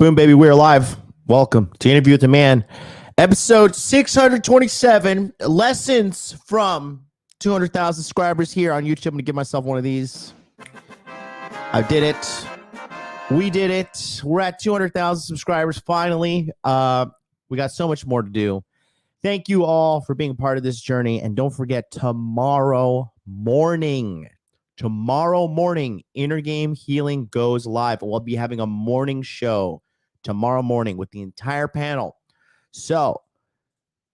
Boom, baby, we're live. Welcome to Interview with the Man, episode 627, lessons from 200,000 subscribers here on YouTube. I'm going to give myself one of these. I did it. We did it. We're at 200,000 subscribers finally. We got so much more to do. Thank you all for being a part of this journey. And don't forget, tomorrow morning, Inner Game Healing goes live. We'll be having a morning show tomorrow morning with the entire panel. So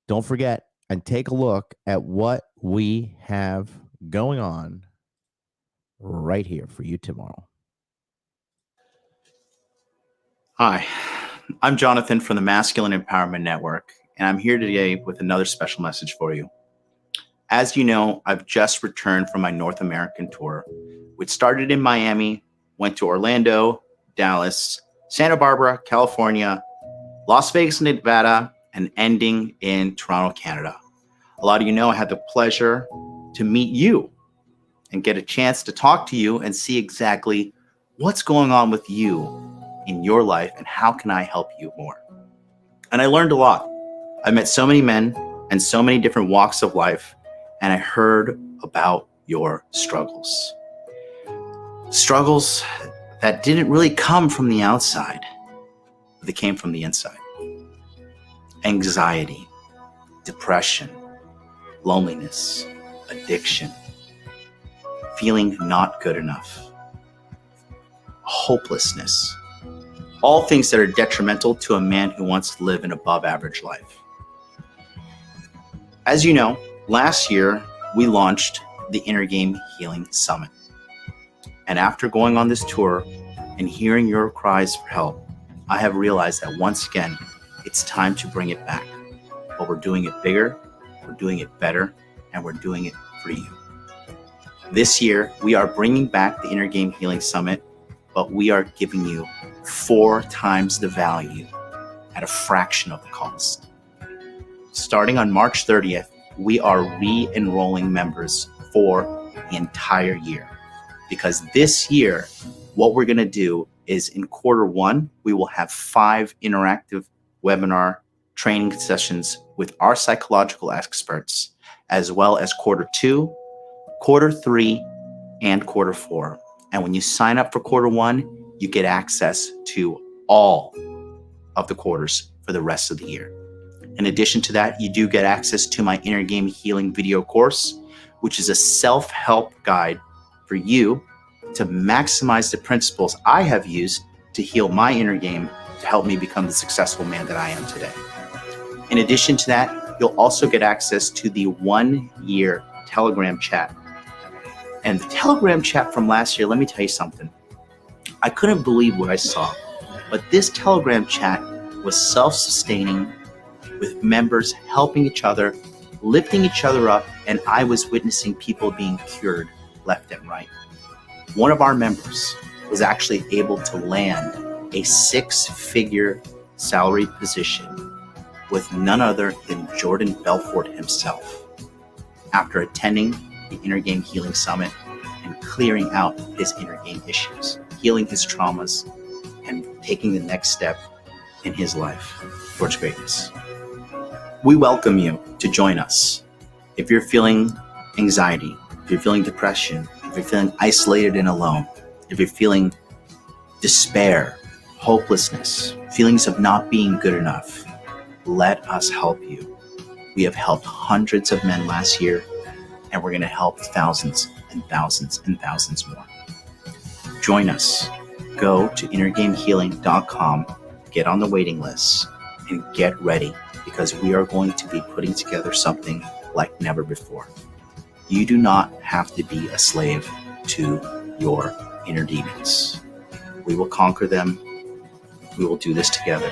don't forget and take a look at what we have going on right here for you tomorrow. Hi, I'm Jonathan from the Masculine Empowerment Network, and I'm here today with another special message for you. As you know, I've just returned from my North American tour, which started in Miami, went to Orlando, Dallas, Santa Barbara, California, Las Vegas, Nevada, and ending in Toronto, Canada. A lot of you know I had the pleasure to meet you and get a chance to talk to you and see exactly what's going on with you in your life and how can I help you more. And I learned a lot. I met so many men and so many different walks of life, and I heard about your struggles. Struggles that didn't really come from the outside, but they came from the inside. Anxiety, depression, loneliness, addiction, feeling not good enough, hopelessness, all things that are detrimental to a man who wants to live an above average life. As you know, last year we launched the Inner Game Healing Summit. And after going on this tour and hearing your cries for help, I have realized that once again, it's time to bring it back. But we're doing it bigger, we're doing it better, and we're doing it for you. This year, we are bringing back the Inner Game Healing Summit, but we are giving you 4 times the value at a fraction of the cost. Starting on March 30th, we are re-enrolling members for the entire year. Because this year, what we're going to do is in quarter 1, we will have 5 interactive webinar training sessions with our psychological experts, as well as quarter 2, quarter 3, and quarter 4. And when you sign up for quarter 1, you get access to all of the quarters for the rest of the year. In addition to that, you do get access to my Inner Game Healing video course, which is a self-help guide for you to maximize the principles I have used to heal my inner game to help me become the successful man that I am today. In addition to that, you'll also get access to the 1-year Telegram chat. And the Telegram chat from last year, let me tell you something. I couldn't believe what I saw, but this Telegram chat was self-sustaining with members helping each other, lifting each other up, and I was witnessing people being cured left and right. One of our members was actually able to land a 6-figure salary position with none other than Jordan Belfort himself after attending the Inner Game Healing Summit and clearing out his inner game issues, healing his traumas, and taking the next step in his life towards greatness. We welcome you to join us. If you're feeling anxiety, if you're feeling depression, if you're feeling isolated and alone, if you're feeling despair, hopelessness, feelings of not being good enough, let us help you. We have helped hundreds of men last year, and we're going to help thousands and thousands and thousands more. Join us. Go to innergamehealing.com, get on the waiting list, and get ready, because we are going to be putting together something like never before. You do not have to be a slave to your inner demons. We will conquer them. We will do this together,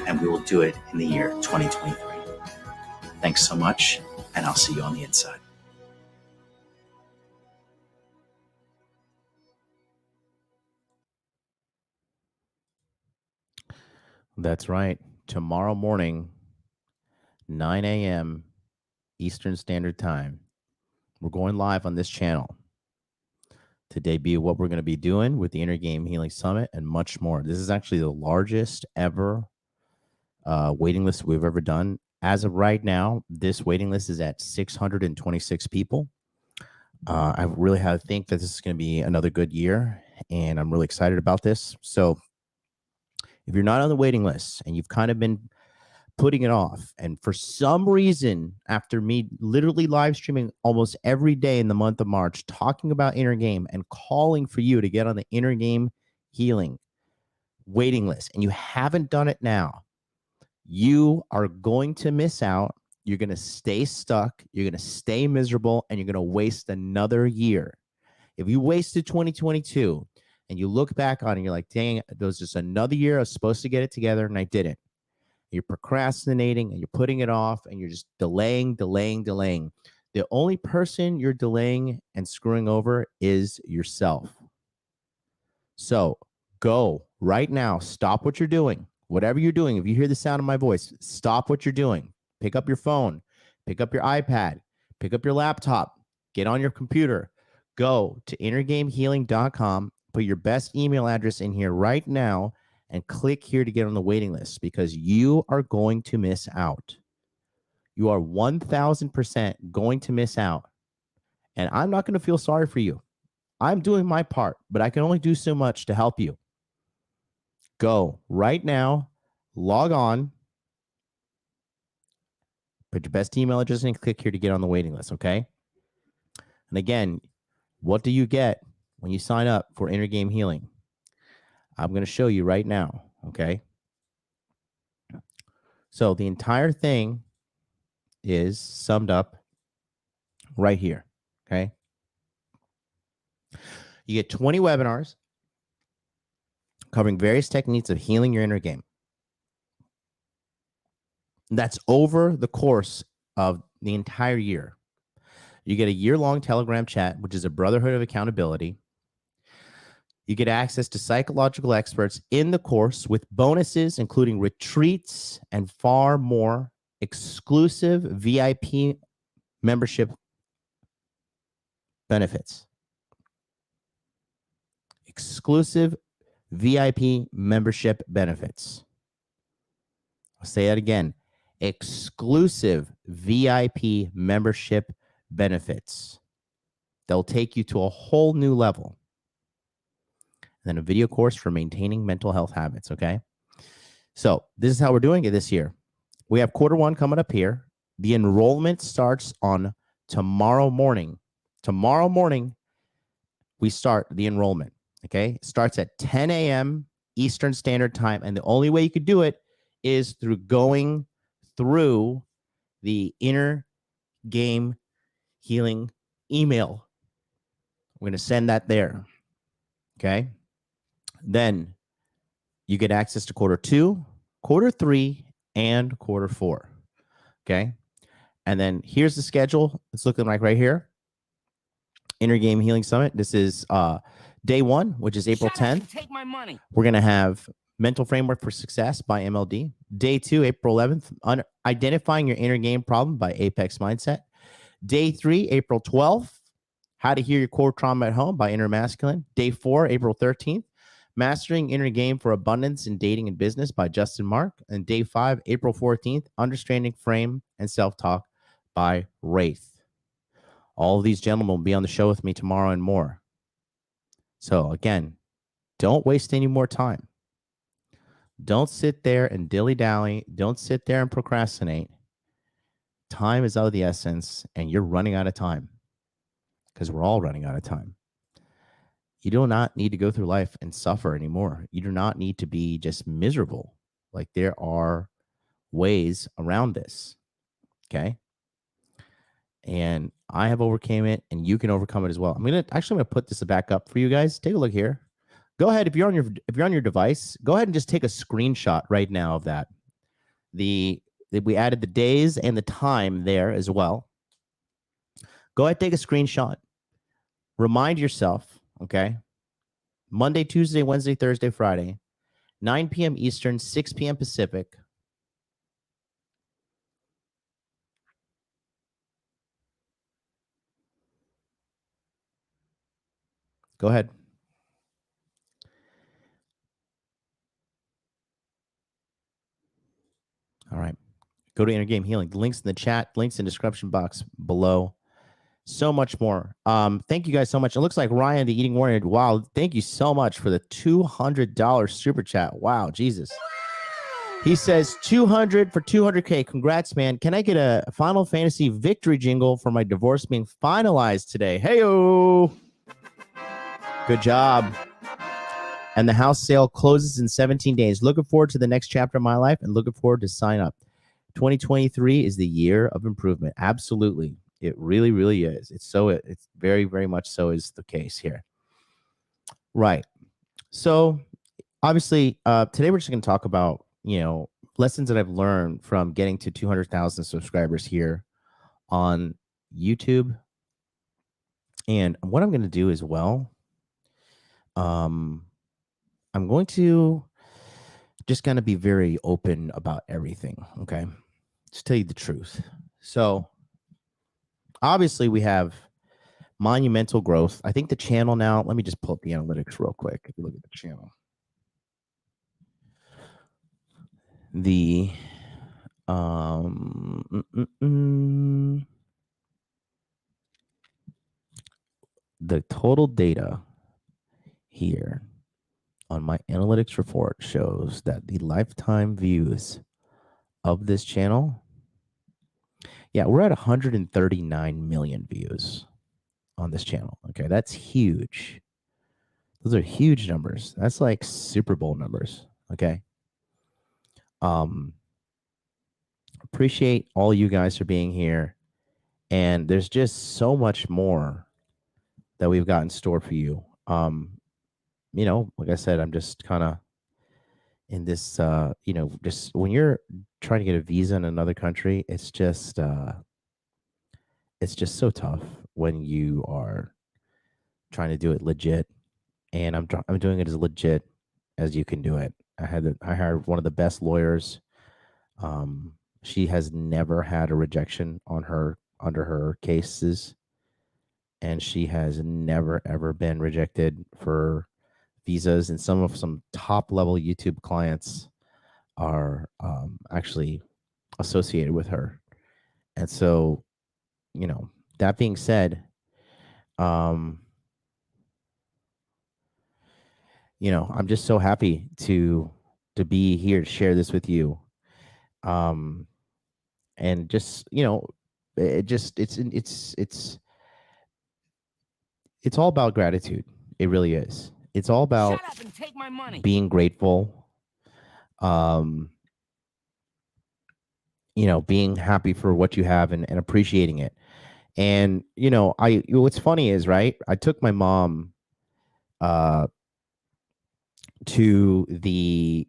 and we will do it in the year 2023. Thanks so much, and I'll see you on the inside. That's right. Tomorrow morning, 9 a.m. Eastern Standard Time, we're going live on this channel. to debut what we're going to be doing with the Inner Game Healing Summit and much more. This is actually the largest ever waiting list we've ever done. As of right now, this waiting list is at 626 people. I really think that this is going to be another good year, and I'm really excited about this. So if you're not on the waiting list and you've kind of been putting it off, and for some reason, after me literally live streaming almost every day in the month of March, talking about Inner Game and calling for you to get on the Inner Game Healing waiting list, and you haven't done it now, you are going to miss out. You're going to stay stuck. You're going to stay miserable, and you're going to waste another year. If you wasted 2022 and you look back on it, you're like, dang, it was just another year. I was supposed to get it together and I didn't. You're procrastinating and you're putting it off and you're just delaying. The only person you're delaying and screwing over is yourself. So go right now. Stop what you're doing. Whatever you're doing, if you hear the sound of my voice, stop what you're doing. Pick up your phone, pick up your iPad, pick up your laptop, get on your computer, go to innergamehealing.com, put your best email address in here right now, and click here to get on the waiting list, because you are going to miss out. You are 1000% going to miss out. And I'm not going to feel sorry for you. I'm doing my part, but I can only do so much to help you. Go right now, log on, put your best email address and click here to get on the waiting list, okay? And again, what do you get when you sign up for Inner Game Healing? I'm going to show you right now, okay? So the entire thing is summed up right here, okay? You get 20 webinars covering various techniques of healing your inner game. That's over the course of the entire year. You get a year-long Telegram chat, which is a brotherhood of accountability. You get access to psychological experts in the course with bonuses, including retreats and far more, exclusive VIP membership benefits. Exclusive VIP membership benefits. I'll say that again. Exclusive VIP membership benefits. They'll take you to a whole new level. And then a video course for maintaining mental health habits, okay? So this is how we're doing it this year. We have Q1 coming up here. The enrollment starts on tomorrow morning. Tomorrow morning, we start the enrollment, okay? It starts at 10 a.m. Eastern Standard Time, and the only way you could do it is through going through the Inner Game Healing email. We're going to send that there, okay? Then you get access to Q2, Q3, and Q4, okay? And then here's the schedule. It's looking like right here. Inner Game Healing Summit. This is day 1, which is April 10th. Take my money. We're going to have Mental Framework for Success by MLD. Day 2, April 11th, Identifying Your Inner Game Problem by Apex Mindset. Day 3, April 12th, How to Heal Your Core Trauma at Home by Inner Masculine. Day 4, April 13th, Mastering Inner Game for Abundance in Dating and Business by Justin Mark. And day 5, April 14th, Understanding Frame and Self-Talk by Wraith. All of these gentlemen will be on the show with me tomorrow and more. So again, don't waste any more time. Don't sit there and dilly-dally. Don't sit there and procrastinate. Time is of the essence, and you're running out of time, because we're all running out of time. You do not need to go through life and suffer anymore. You do not need to be just miserable. Like, there are ways around this, okay? And I have overcame it, and you can overcome it as well. I'm gonna put this back up for you guys. Take a look here. Go ahead, if you're on your device, go ahead and just take a screenshot right now of that. We added the days and the time there as well. Go ahead, take a screenshot. Remind yourself, okay? Monday, Tuesday, Wednesday, Thursday, Friday, 9 p.m. Eastern, 6 p.m. Pacific. Go ahead. All right. Go to Inner Game Healing. The links in the chat, links in the description box below. So much more. Thank you guys so much. It looks like Ryan, the Eating Warrior. Wow. Thank you so much for the $200 super chat. Wow. Jesus. He says 200 for 200K. Congrats, man. Can I get a Final Fantasy victory jingle for my divorce being finalized today? Hey-o. Good job. And the house sale closes in 17 days. Looking forward to the next chapter of my life and looking forward to sign up. 2023 is the year of improvement. Absolutely. It really, really is. It's very, very much so is the case here. Right. So obviously, today we're just going to talk about, lessons that I've learned from getting to 200,000 subscribers here on YouTube. And what I'm going to do as well, I'm going to just going to be very open about everything. Okay. Just tell you the truth. So obviously we have monumental growth. I think the channel now, let me just pull up the analytics real quick. If you look at the channel, the the total data here on my analytics report shows that the lifetime views of this channel, yeah, we're at 139 million views on this channel. Okay, that's huge. Those are huge numbers. That's like Super Bowl numbers. Okay. Appreciate all you guys for being here. And there's just so much more that we've got in store for you. Like I said, I'm just kind of in this, just when you're trying to get a visa in another country, it's just so tough when you are trying to do it legit. And I'm doing it as legit as you can do it. I hired one of the best lawyers. She has never had a rejection under her cases, and she has never ever been rejected for visas. And some top level YouTube clients are actually associated with her. And so, that being said, I'm just so happy to be here to share this with you. And just, it's all about gratitude. It really is. It's all about Shut up and take my money. Being grateful. Being happy for what you have and appreciating it. And, what's funny is, right, I took my mom to the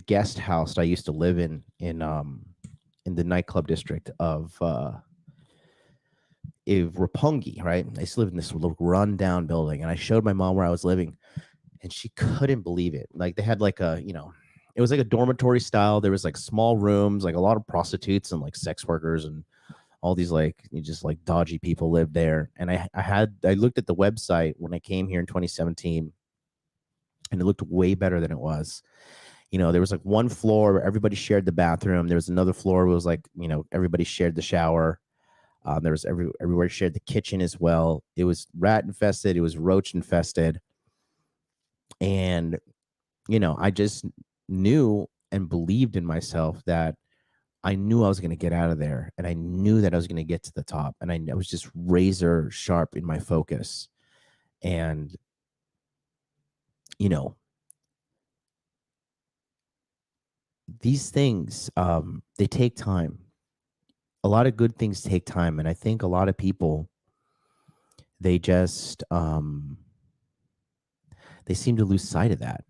guest house I used to live in the nightclub district of Roppongi, right? I used to live in this little rundown building, and I showed my mom where I was living, and she couldn't believe it. Like, they had like it was like a dormitory style. There was like small rooms, like a lot of prostitutes and like sex workers and all these just like dodgy people lived there. And I looked at the website when I came here in 2017, and it looked way better than it was. There was like one floor where everybody shared the bathroom. There was another floor where it was like, everybody shared the shower. There was everywhere shared the kitchen as well. It was rat infested. It was roach infested. And, I just knew and believed in myself that I knew I was going to get out of there, and I knew that I was going to get to the top, and I was just razor sharp in my focus. And, these things, they take time. A lot of good things take time. And I think a lot of people, they just, they seem to lose sight of that.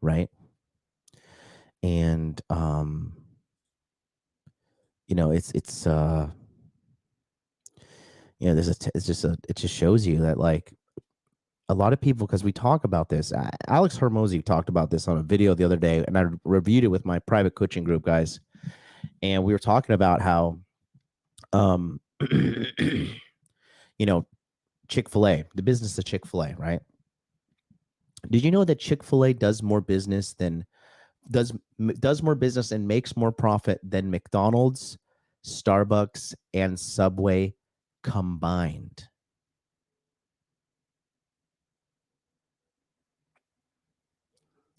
Right. And, it just shows you that, like, a lot of people, because we talk about this, Alex Hormozy talked about this on a video the other day, and I reviewed it with my private coaching group, guys. And we were talking about how, Chick-fil-A, the business of Chick-fil-A, right? Did you know that Chick-fil-A does more business and makes more profit than McDonald's, Starbucks, and Subway combined?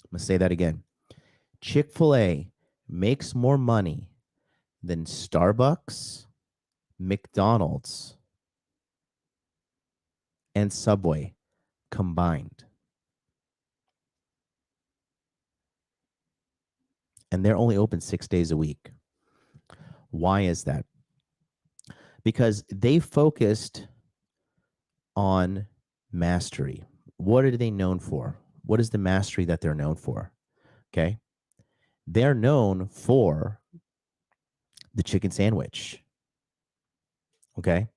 I'm going to say that again. Chick-fil-A makes more money than Starbucks, McDonald's, and Subway combined. And they're only open 6 days a week. Why is that? Because they focused on mastery. What are they known for? What is the mastery that they're known for? Okay. They're known for the chicken sandwich. Okay.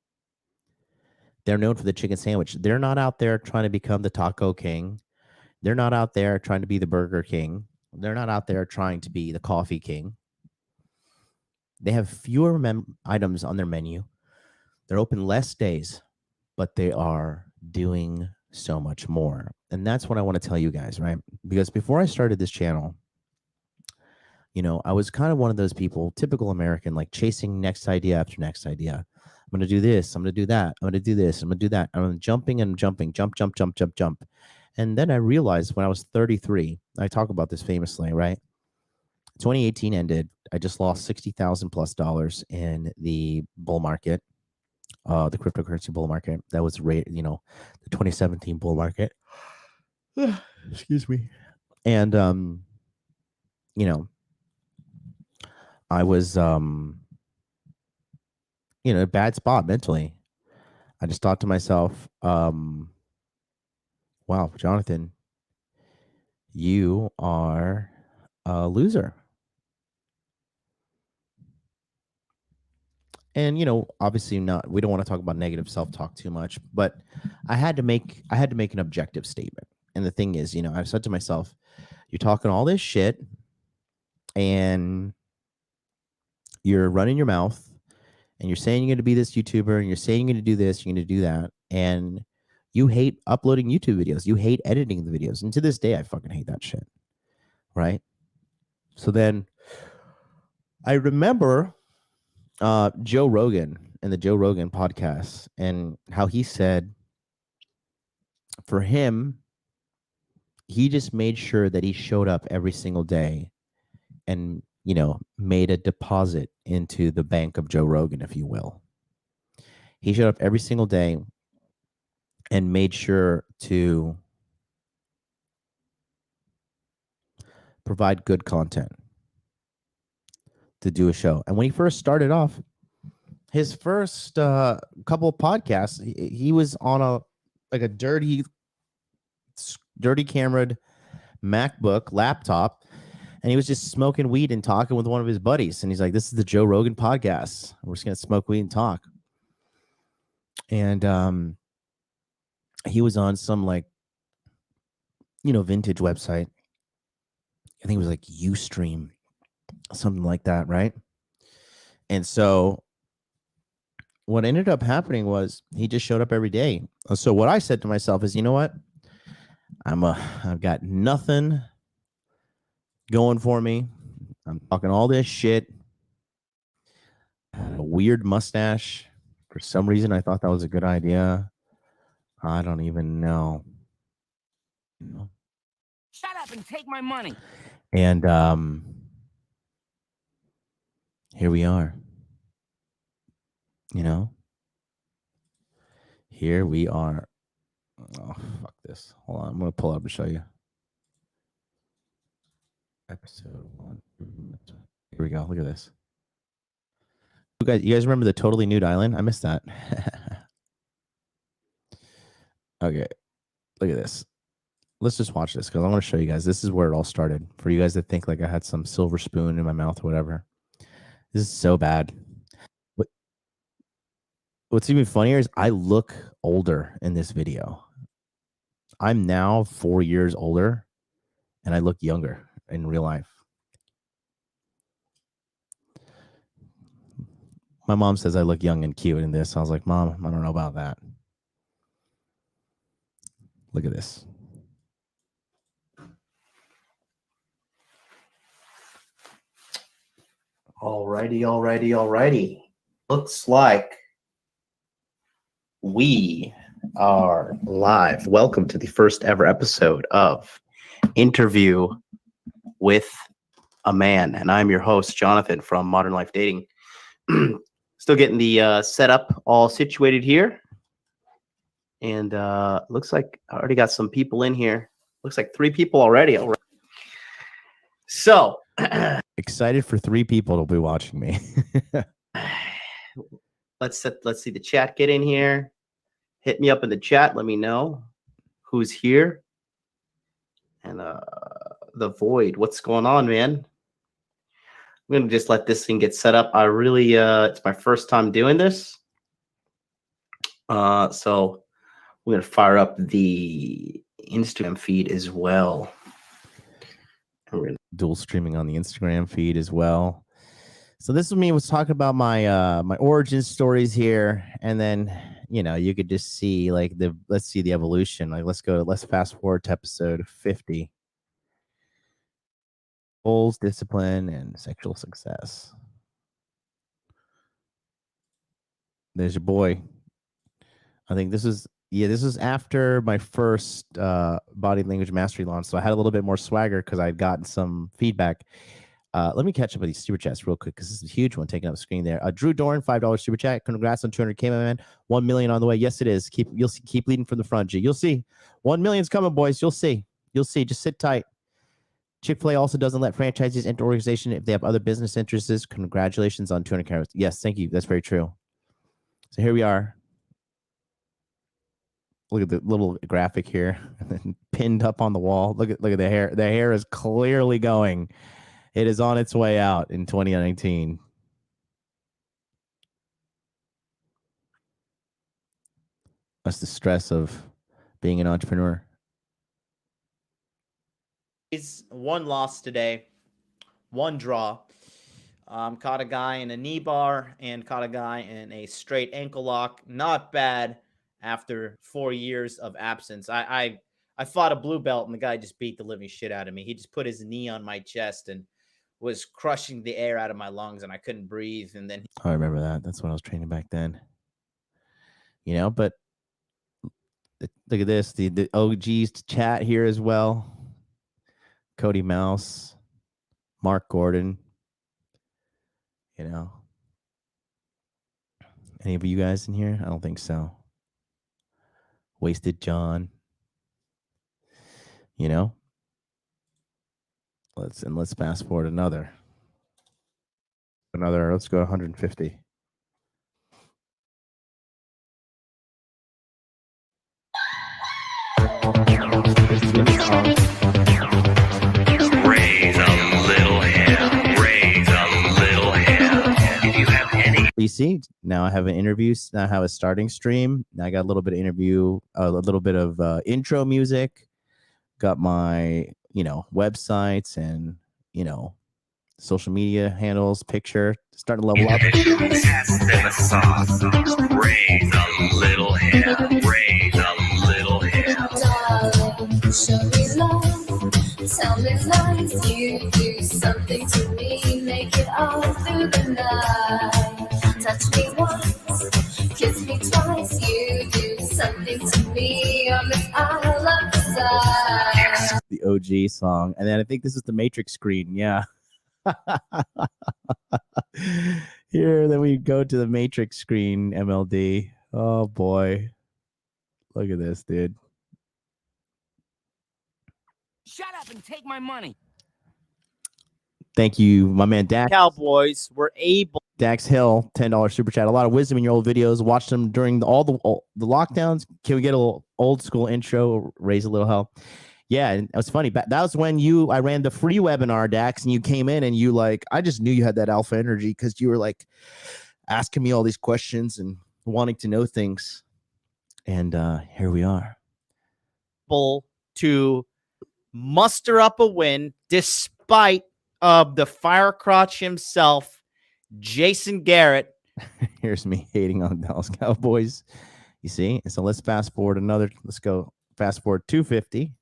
They're known for the chicken sandwich. They're not out there trying to become the taco king. They're not out there trying to be the burger king. They're not out there trying to be the coffee king. They have fewer items on their menu. They're open less days, but they are doing so much more. And that's what I want to tell you guys, right? Because before I started this channel, I was kind of one of those people, typical American, like chasing next idea after next idea. I'm going to do this. I'm going to do that. I'm going to do this. I'm going to do that. I'm jumping and jumping, jump, jump, jump, jump, jump. And then I realized when I was 33, I talk about this famously, right? 2018 ended. I just lost $60,000+ in the bull market, the cryptocurrency bull market. That was, the 2017 bull market. Excuse me. And, I was, in a bad spot mentally. I just thought to myself, wow, Jonathan, you are a loser. And obviously not, we don't want to talk about negative self-talk too much, but I had to make an objective statement. And the thing is, I said to myself, you're talking all this shit and you're running your mouth and you're saying you're going to be this YouTuber and you're saying you're going to do this, you're going to do that, and you hate uploading YouTube videos. You hate editing the videos. And to this day, I fucking hate that shit. Right? So then I remember Joe Rogan and the Joe Rogan podcast and how he said for him, he just made sure that he showed up every single day and, made a deposit into the bank of Joe Rogan, if you will. He showed up every single day and made sure to provide good content to do a show. And when he first started off, his first couple of podcasts, he was on a dirty cameraed MacBook laptop, and he was just smoking weed and talking with one of his buddies. And he's like, "This is the Joe Rogan podcast. We're just gonna smoke weed and talk." And he was on some vintage website. I think it was like Ustream, something like that, right? And so what ended up happening was he just showed up every day. So what I said to myself is, you know what? I've got nothing going for me. I'm talking all this shit. A weird mustache. For some reason, I thought that was a good idea. I don't even know. Shut up and take my money. And here we are. Here we are. Oh, fuck this. Hold on. I'm going to pull up and show you. Episode 1. Here we go. Look at this. You guys remember the Totally Nude Island? I missed that. Okay. Look at this. Let's just watch this because I want to show you guys. This is where it all started. For you guys that think like I had some silver spoon in my mouth or whatever. This is so bad. What's even funnier is I look older in this video. I'm now 4 years older and I look younger in real life. My mom says I look young and cute in this. I was like, Mom, I don't know about that. Look at this. Alrighty. Looks like we are live. Welcome to the first ever episode of Interview with a Man. And I'm your host, Jonathan from Modern Life Dating. Still getting the setup all situated here. And looks like I already got some people in here. Looks like 3 people already. All right. So Excited for 3 people to be watching me. let's see the chat get in here. Hit me up in the chat. Let me know who's here. And the Void, what's going on, man? I'm gonna just let this thing get set up. I really it's my first time doing this. So we're gonna fire up the Instagram feed as well. Dual streaming on the Instagram feed as well. So this is me was talking about my my origin stories here, and then you could just see like let's see the evolution. Like let's fast forward to episode 50. Goals, discipline, and sexual success. There's your boy. I think this is after my first body language mastery launch, so I had a little bit more swagger because I'd gotten some feedback. Let me catch up with these super chats real quick because this is a huge one taking up the screen there. Drew Doran, $5 super chat. Congrats on 200K, my man. 1 million on the way. Yes, it is. Keep leading from the front, G. You'll see. 1 million's coming, boys. You'll see. Just sit tight. Chick-fil-A also doesn't let franchisees enter organization if they have other business interests. Congratulations on 200K. Yes, thank you. That's very true. So here we are. Look at the little graphic here, pinned up on the wall. Look at the hair. The hair is clearly going. It is on its way out in 2019. That's the stress of being an entrepreneur. It's 1 loss today, 1 draw. Caught a guy in a knee bar and caught a guy in a straight ankle lock. Not bad after 4 years of absence. I fought a blue belt and the guy just beat the living shit out of me. He just put his knee on my chest and was crushing the air out of my lungs and I couldn't breathe. And then I remember that. That's when I was training back then. But look at this. The OGs to chat here as well. Cody Mouse, Mark Gordon. Any of you guys in here? I don't think so. Wasted John. Let's fast forward another. Let's go 150. Raise a little hell. Raise a little hell. If you have any. You see, now I have an interview. Now I have a starting stream. Now I got a little bit of interview, a little bit of intro music. Got my, websites and, social media handles, picture, starting to level up. Raise a little hell. Raise a little hell. Darling, show me love. Tell me lies. You do something to me. Make it all through the night. Touch me once. Kiss me twice. You do something to me. On this isle of desire. The OG song. And then I think this is the Matrix screen. Yeah. Here, then we go to the Matrix screen, MLD. Oh boy. Look at this, dude. Shut up and take my money. Thank you, my man Dax. Cowboys were able. Dax Hill, $10 super chat. A lot of wisdom in your old videos. Watch them during all the lockdowns. Can we get a little old school intro? Raise a little hell. Yeah, and it was funny. That was when I ran the free webinar, Dax, and you came in and you I just knew you had that alpha energy because you were asking me all these questions and wanting to know things. And here we are. To muster up a win despite of the fire crotch himself, Jason Garrett. Here's me hating on the Dallas Cowboys. You see? So let's fast forward let's go fast forward 250.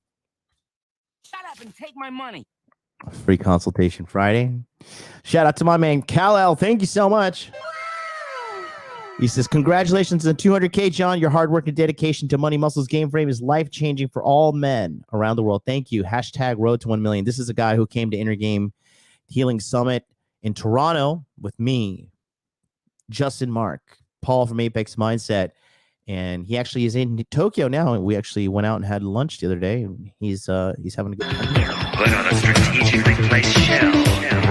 Shut up and take my money. Free consultation Friday. Shout out to my man Kal-El. Thank you so much. He says, congratulations on 200K, John. Your hard work and dedication to Money Muscles Game Frame is life-changing for all men around the world. Thank you. Hashtag road to 1 million. This is a guy who came to Inner Game Healing Summit in Toronto with me, Justin Mark, Paul from Apex Mindset, and he actually is in Tokyo now. And we actually went out and had lunch the other day. And he's having a good time. Put on a strategically placed shell.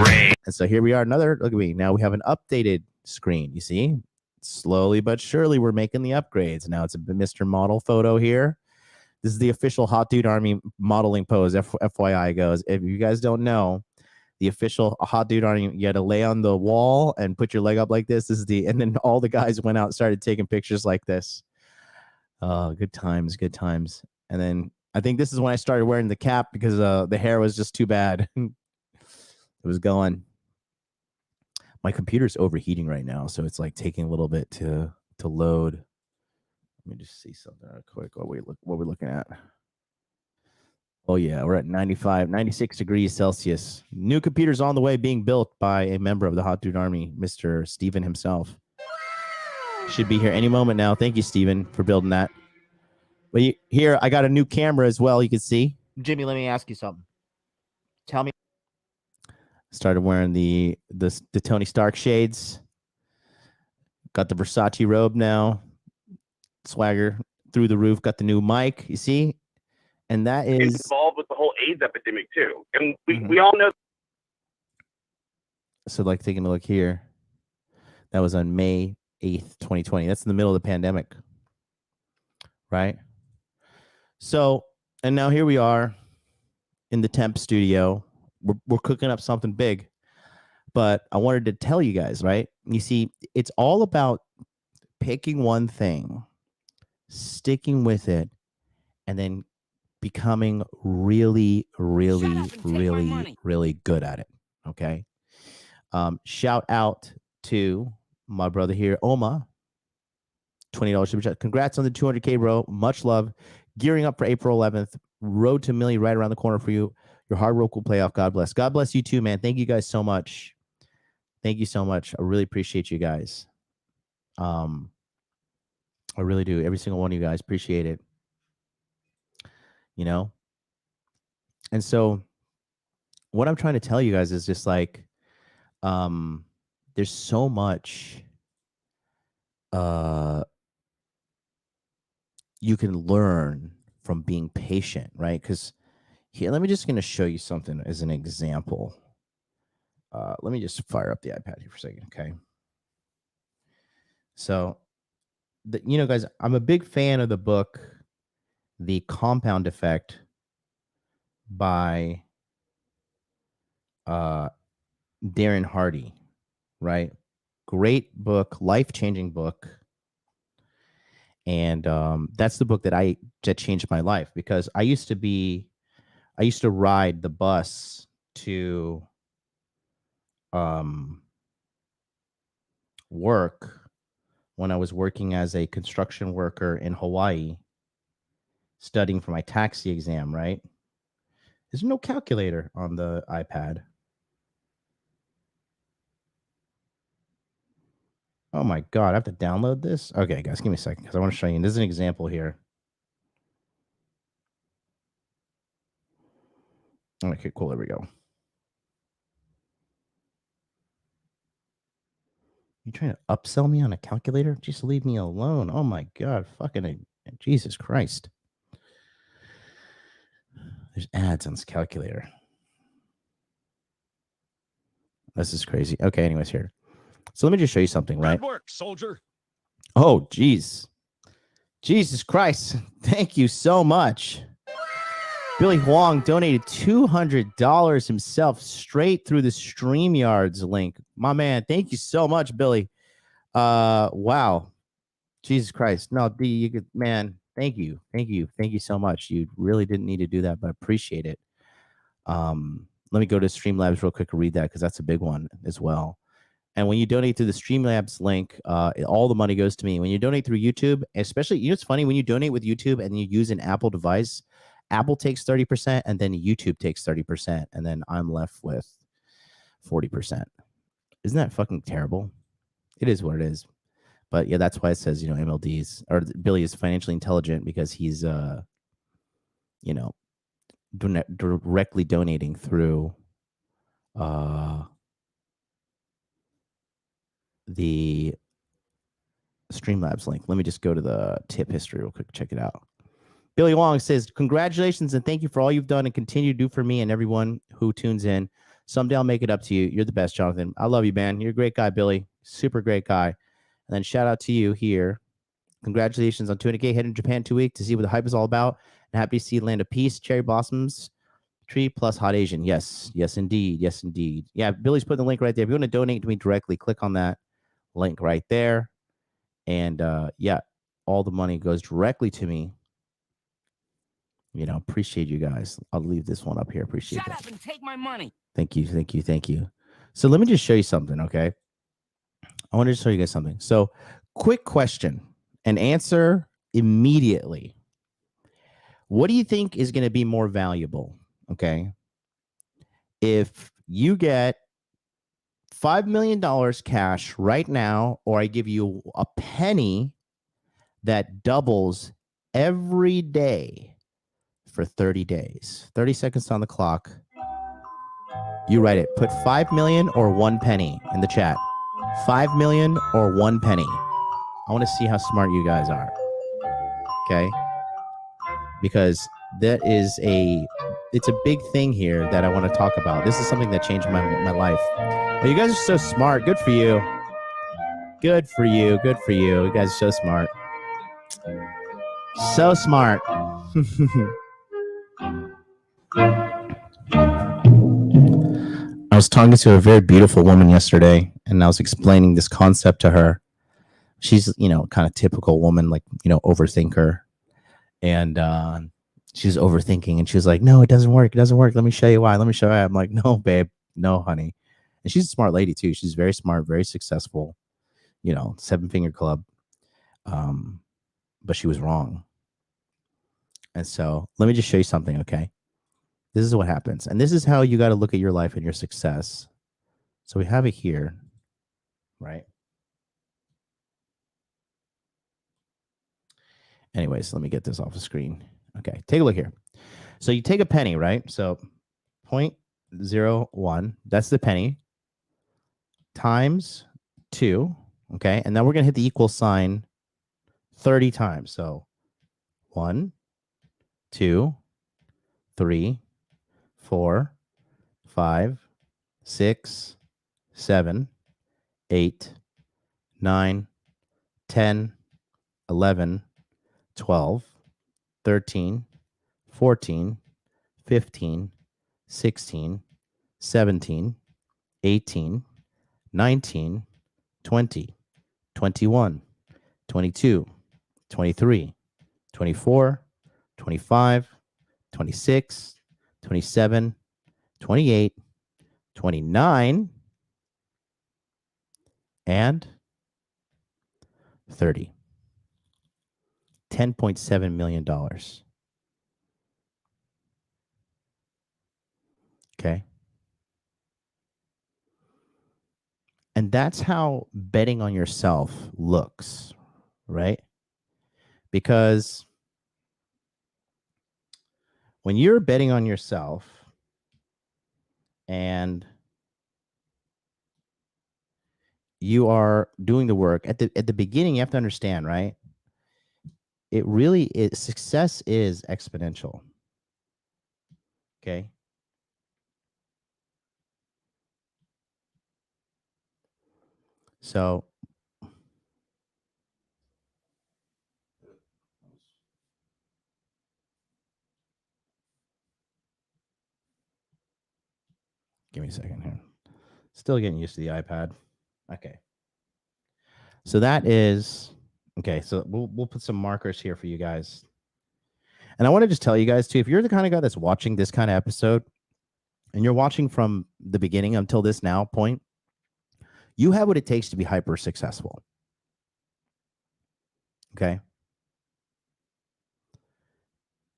Ray. And so here we are. Look at me. Now we have an updated screen. You see? Slowly but surely, we're making the upgrades. Now it's a Mr. Model photo here. This is the official Hot Dude Army modeling pose. FYI goes. If you guys don't know, the official Hot Dude Army, you had to lay on the wall and put your leg up like this. And then all the guys went out and started taking pictures like this. Good times. And then I think this is when I started wearing the cap because the hair was just too bad. It was going. My computer's overheating right now, so it's like taking a little bit to load. Let me just see something real quick. What we're looking at. Oh yeah, we're at 96 degrees Celsius. New computer's on the way, being built by a member of the Hot Dude Army, Mr. Steven himself. Should be here any moment now. Thank you, Steven, for building that. But here, I got a new camera as well. You can see. Jimmy, let me ask you something. Tell me. Started wearing the Tony Stark shades. Got the Versace robe now. Swagger through the roof. Got the new mic. You see, and that is involved with the whole AIDS epidemic too. And we all know. So, like, taking a look here, that was on May 8th, 2020. That's in the middle of the pandemic, right? So, and now here we are in the temp studio. We're cooking up something big, but I wanted to tell you guys, right? You see, it's all about picking one thing, sticking with it, and then becoming really, really, really, really good at it. Okay. Shout out to my brother here, Oma. $20 super chat. Congrats on the 200K, bro. Much love. Gearing up for April 11th. Road to million right around the corner for you. Your hard work will pay off. God bless. God bless you too, man. Thank you guys so much. Thank you so much. I really appreciate you guys. I really do. Every single one of you guys. Appreciate it. You know? And so what I'm trying to tell you guys is just like, there's so much you can learn from being patient, right? Because here, let me just going to show you something as an example. Let me just fire up the iPad here for a second, okay? So, guys, I'm a big fan of the book, The Compound Effect by Darren Hardy, right? Great book, life-changing book. And that's the book that changed my life, because I used to ride the bus to work when I was working as a construction worker in Hawaii, studying for my taxi exam, right? There's no calculator on the iPad. Oh my God, I have to download this? Okay, guys, give me a second because I want to show you. This is an example here. Okay, cool. There we go. You trying to upsell me on a calculator? Just leave me alone. Oh my God, fucking Jesus Christ. There's ads on this calculator. This is crazy. Okay, anyways, here. So let me just show you something, right? Good work, soldier. Oh, geez. Jesus Christ. Thank you so much. Billy Huang donated $200 himself straight through the StreamYards link. My man, thank you so much, Billy. Wow. Jesus Christ. No, man, thank you. Thank you so much. You really didn't need to do that, but I appreciate it. Let me go to Streamlabs real quick and read that because that's a big one as well. And when you donate through the Streamlabs link, all the money goes to me. When you donate through YouTube, especially, it's funny, when you donate with YouTube and you use an Apple device, Apple takes 30%, and then YouTube takes 30%, and then I'm left with 40%. Isn't that fucking terrible? It is what it is. But yeah, that's why it says, MLDs or Billy is financially intelligent because he's, directly donating through the Streamlabs link. Let me just go to the tip history real quick. Check it out. Billy Wong says, congratulations and thank you for all you've done and continue to do for me and everyone who tunes in. Someday I'll make it up to you. You're the best, Jonathan. I love you, man. You're a great guy, Billy. Super great guy. And then shout out to you here. Congratulations on 200K. Heading to Japan 2 weeks to see what the hype is all about. And happy to see Land of Peace, Cherry Blossoms, Tree plus Hot Asian. Yes, yes, indeed. Yes, indeed. Yeah, Billy's putting the link right there. If you want to donate to me directly, click on that link right there. And yeah, all the money goes directly to me. Appreciate you guys. I'll leave this one up here. Appreciate Shut that. up and take my money. Thank you. Thank you. Thank you. So let me just show you something, okay? I want to show you guys something. So quick question and answer immediately. What do you think is going to be more valuable, okay? If you get $5 million cash right now, or I give you a penny that doubles every day for 30 days. 30 seconds on the clock. You write it. Put 5 million or 1 penny in the chat. 5 million or 1 penny. I want to see how smart you guys are. Okay? Because it's a big thing here that I want to talk about. This is something that changed my life. But you guys are so smart. Good for you. Good for you. Good for you. You guys are so smart. So smart. I was talking to a very beautiful woman yesterday, and I was explaining this concept to her. She's, kind of typical woman, like, overthinker. And she's overthinking, and she was like, no, it doesn't work. It doesn't work. Let me show you why. Let me show you. I'm like, no, babe. No, honey. And she's a smart lady, too. She's very smart, very successful, 7-finger club. But she was wrong. And so let me just show you something, okay? This is what happens. And this is how you got to look at your life and your success. So we have it here, right? Anyways, let me get this off the screen. Okay, take a look here. So you take a penny, right? So 0.01, that's the penny, times 2, okay? And then we're going to hit the equal sign 30 times. So 1, 2, 3, 4, 5, 6, 7, 8, 9, 10, 11, 12, 13, 14, 15, 16, 17, 18, 19, 20, 21, 22, 23, 24, 25, 26, 27, 28, 29, and 30. $10.7 million. Okay. And that's how betting on yourself looks, right? Because when you're betting on yourself and you are doing the work at the beginning, you have to understand, right? It really is, success is exponential. Okay. So give me a second here. Still getting used to the iPad. Okay. So that is okay. So we'll put some markers here for you guys. And I want to just tell you guys too, if you're the kind of guy that's watching this kind of episode and you're watching from the beginning until this now point, you have what it takes to be hyper successful. Okay.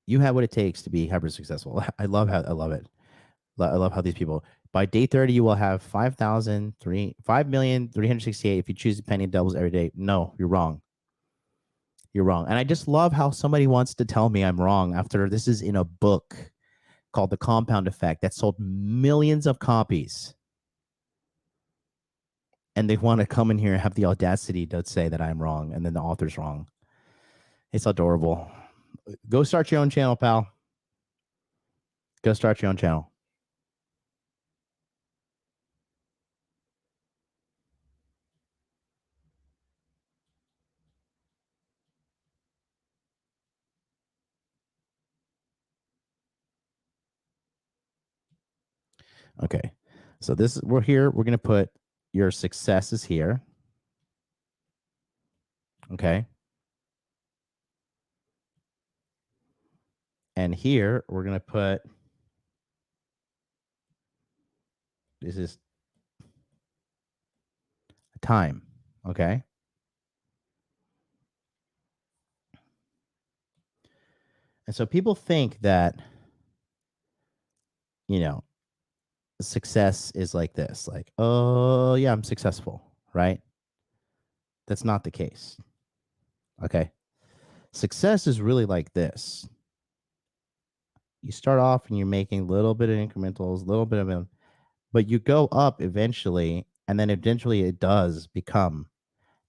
You have what it takes to be hyper successful. I love it. I love how these people, by day 30, you will have 5,368 if you choose the penny doubles every day. No, you're wrong. You're wrong. And I just love how somebody wants to tell me I'm wrong after this is in a book called The Compound Effect that sold millions of copies. And they want to come in here and have the audacity to say that I'm wrong and then the author's wrong. It's adorable. Go start your own channel, pal. Go start your own channel. Okay. So we're here. We're going to put your successes here. Okay. And here we're going to put, this is time. Okay. And so people think that, success is like this, like, oh yeah, I'm successful, right? That's not the case. Okay. Success is really like this. You start off and you're making a little bit of incrementals, a little bit of them, but you go up eventually, and then eventually it does become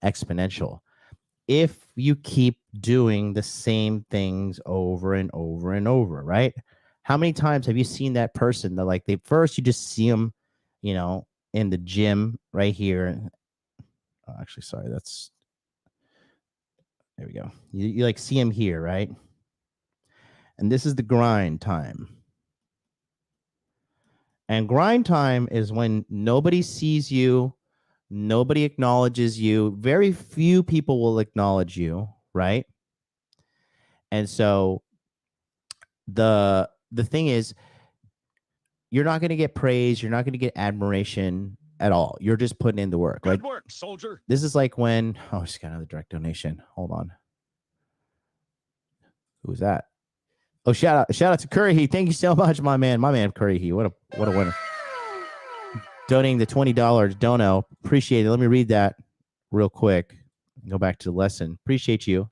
exponential. If you keep doing the same things over and over and over, right? How many times have you seen that person that, like, first you just see them, in the gym right here. Oh, actually, sorry, there we go. You like see him here, right? And this is the grind time. And grind time is when nobody sees you, nobody acknowledges you. Very few people will acknowledge you, right? And so the thing is, you're not going to get praise, you're not going to get admiration at all. You're just putting in the work. Good like work, soldier. This is like when, oh, I just got another direct donation. Hold on. Who was that? Oh, shout out to Curry He. Thank you so much, my man Curry He. What a winner. Donating the $20 dono. Appreciate it. Let me read that real quick. Go back to the lesson. Appreciate you.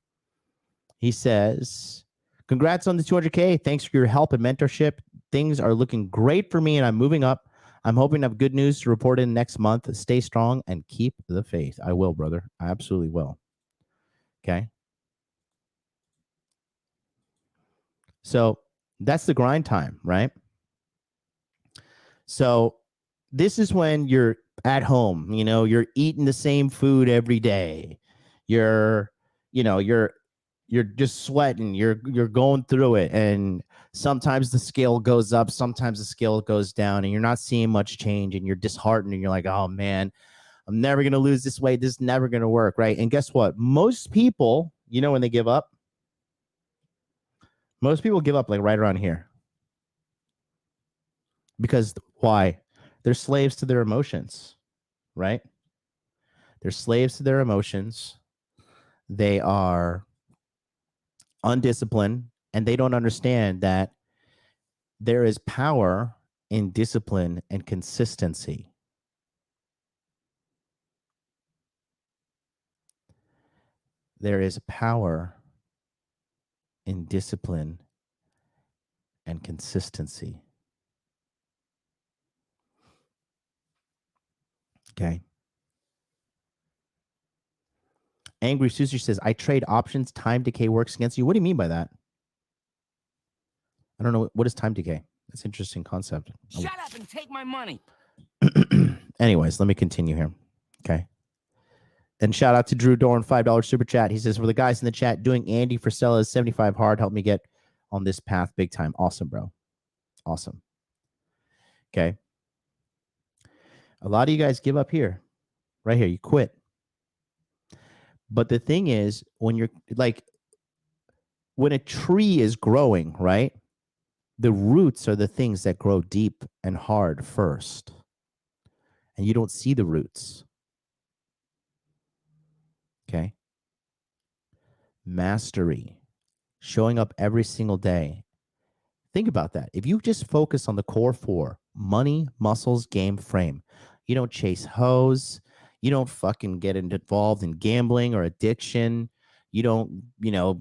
He says, congrats on the 200K. Thanks for your help and mentorship. Things are looking great for me and I'm moving up. I'm hoping to have good news to report in next month. Stay strong and keep the faith. I will, brother. I absolutely will. Okay. So that's the grind time, right? So this is when you're at home, you're eating the same food every day. You're just sweating, you're going through it. And sometimes the scale goes up, sometimes the scale goes down, and you're not seeing much change and you're disheartened and you're like, oh man, I'm never going to lose this weight. This is never going to work. Right. And guess what? Most people, when they give up, most people give up like right around here. Because why? They're slaves to their emotions, right? They're slaves to their emotions. They are undisciplined, and they don't understand that there is power in discipline and consistency. There is power in discipline and consistency. Okay. Angry Susie says, I trade options. Time decay works against you. What do you mean by that? I don't know. What is time decay? That's an interesting concept. Shut up and take my money. Anyways, let me continue here. Okay. And shout out to Drew Dorn, $5 super chat. He says, for the guys in the chat, doing Andy Frisella's 75 hard helped me get on this path big time. Awesome, bro. Awesome. Okay. A lot of you guys give up here. Right here. You quit. But the thing is, when you're like, when a tree is growing, right? The roots are the things that grow deep and hard first. And you don't see the roots. Okay. Mastery showing up every single day. Think about that. If you just focus on the core four: money, muscles, game, frame, you don't chase hoes, you don't fucking get involved in gambling or addiction, you don't,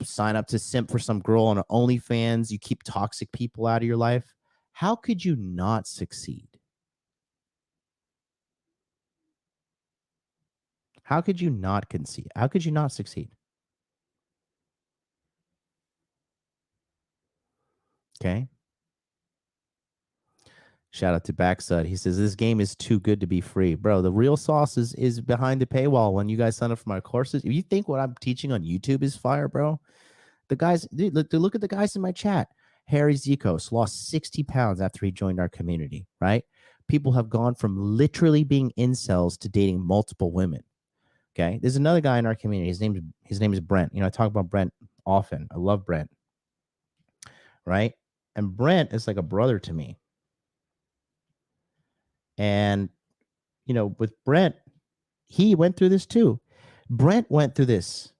sign up to simp for some girl on OnlyFans, you keep toxic people out of your life, how could you not succeed? How could you not concede? How could you not succeed? Okay. Shout out to Backsud. He says, this game is too good to be free. Bro, the real sauce is behind the paywall when you guys sign up for my courses. If you think what I'm teaching on YouTube is fire, bro, the guys, dude, look at the guys in my chat. Harry Zikos lost 60 pounds after he joined our community, right? People have gone from literally being incels to dating multiple women. Okay. There's another guy in our community. His name is Brent. I talk about Brent often. I love Brent. Right? And Brent is like a brother to me. And, with Brent, he went through this too. Brent went through this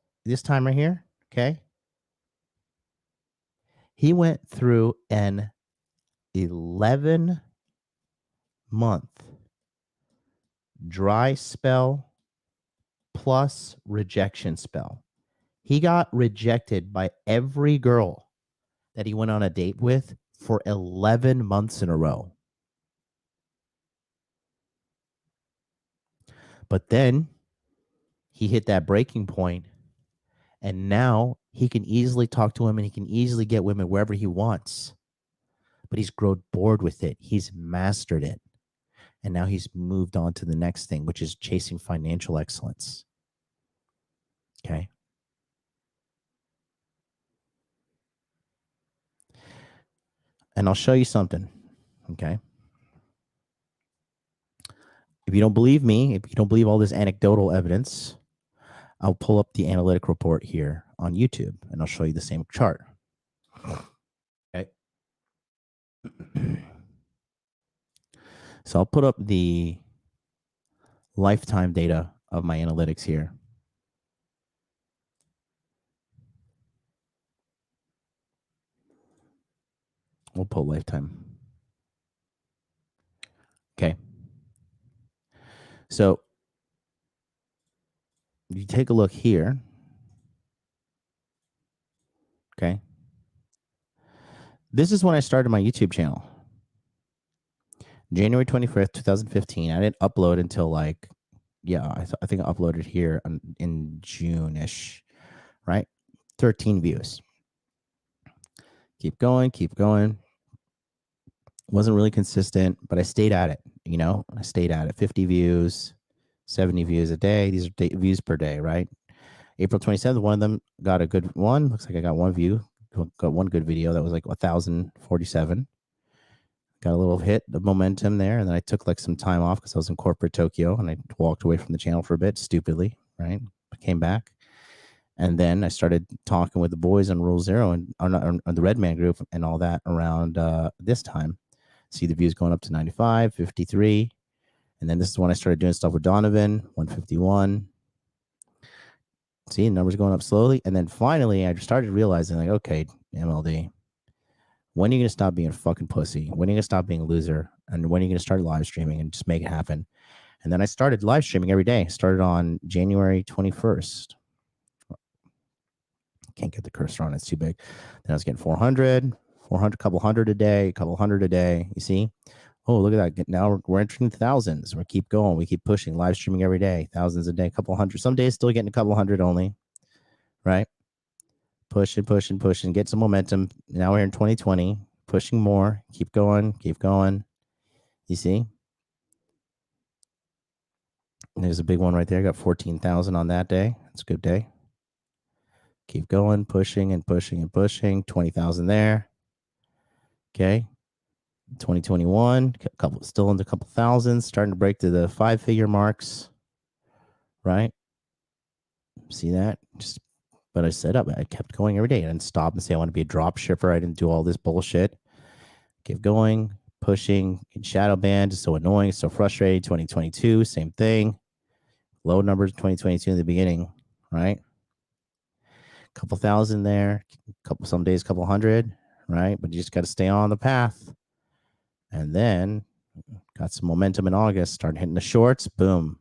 time right here. Okay. He went through an 11-month dry spell plus rejection spell. He got rejected by every girl that he went on a date with for 11 months in a row. But then he hit that breaking point, and now he can easily talk to women. He can easily get women wherever he wants. But he's grown bored with it. He's mastered it. And now he's moved on to the next thing, which is chasing financial excellence. Okay. And I'll show you something. Okay. If you don't believe me, if you don't believe all this anecdotal evidence, I'll pull up the analytic report here on YouTube and I'll show you the same chart. Okay. So I'll put up the lifetime data of my analytics here. We'll pull lifetime. Okay. So you take a look here. Okay. This is when I started my YouTube channel. January 25th, 2015. I didn't upload until I think I uploaded here in June-ish, right? 13 views. Keep going. Wasn't really consistent, but I stayed at it, I stayed at it. 50 views, 70 views a day. These are views per day, right? April 27th, one of them got a good one. Looks like I got one view, got one good video. That was like 1,047. Got a little hit of momentum there. And then I took like some time off because I was in corporate Tokyo and I walked away from the channel for a bit, stupidly, right? I came back. And then I started talking with the boys on Rule Zero and on the Red Man group and all that around this time. See the views going up to 95, 53. And then this is when I started doing stuff with Donovan, 151. See, numbers going up slowly. And then finally, I started realizing, like, okay, MLD, when are you going to stop being a fucking pussy? When are you going to stop being a loser? And when are you going to start live streaming and just make it happen? And then I started live streaming every day. Started on January 21st. Can't get the cursor on. It's too big. Then I was getting 400, couple hundred a day. You see? Oh, look at that. Now we're entering thousands. We keep going. We keep pushing. Live streaming every day. Thousands a day. Couple hundred. Some days still getting a couple hundred only. Right? Pushing. Get some momentum. Now we're in 2020. Pushing more. Keep going. You see? And there's a big one right there. I got 14,000 on that day. It's a good day. Keep going. Pushing. 20,000 there. Okay. 2021, still in the couple thousands, starting to break to the 5-figure marks, right? See that? But I I kept going every day. I didn't stop and say I want to be a drop shipper. I didn't do all this bullshit. Keep going, pushing, get shadow banned. It's so annoying, so frustrating. 2022, same thing. Low numbers 2022 in the beginning, right? couple thousand there, some days, couple hundred, right? But you just got to stay on the path. And then got some momentum in August, started hitting the shorts. Boom.